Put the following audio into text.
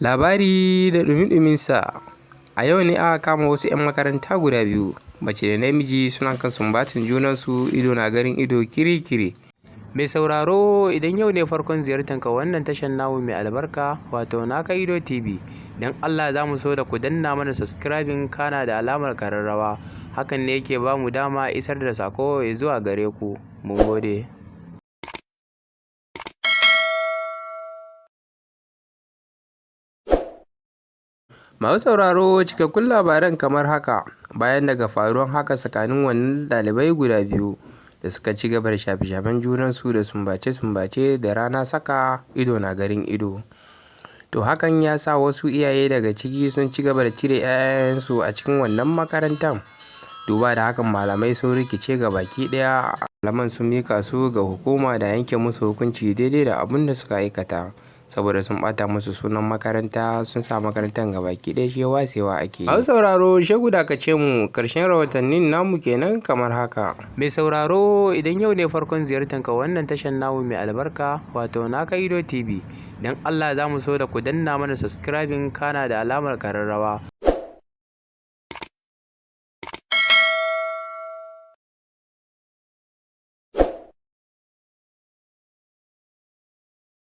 Labari da ɗumi-ɗuminsa. A yau ne aka kama wasu 'yan makaranta guda biyu, mace da namiji suna kan sumbatar junansu, ido na ganin ido kiri-kiri. Mai sauraro, idan yau ne farkon ziyartarka wannan tashar namu mai albarka wato Naka Ido TV, don Allah za mu so da ku danna mana subscribing kana da alamar ƙararrawa. Hakan ne yake ba mu dama isar da sako zuwa gare ku. Mun gode. Masu sauraro, cikakkun labaran kamar haka. Bayan daga faruwan haka tsakanin wannan ɗalibai guda biyu da suka ci gaba da shafe-shafen junansu da sumbace-sumbace da rana saka ido na garin ido, to hakan ya sa wasu iyaye daga ciki sun ci gaba da cire 'ya'yansu a cikin wannan makarantar. Duba da hakan, malamai sun rikice ga baki ɗaya. Malaman sun mika su ga hukuma da yanke musu hukunci daidai da abin da suka aikata, saboda sun ɓata musu sunan makaranta, sun sa makarantar ga baki ɗaya shi wasewa ake yi. Masu sauraro, shegu da ka ce mu ƙarshen rahotannin namu kenan kamar haka. Mai sauraro, idan yau ne farkon ziyartarka wannan tashar namu mai albarka wato Naka Ido TV, don Allah za mu so da ku danna mana subscribing kana da alamar ƙararrawa.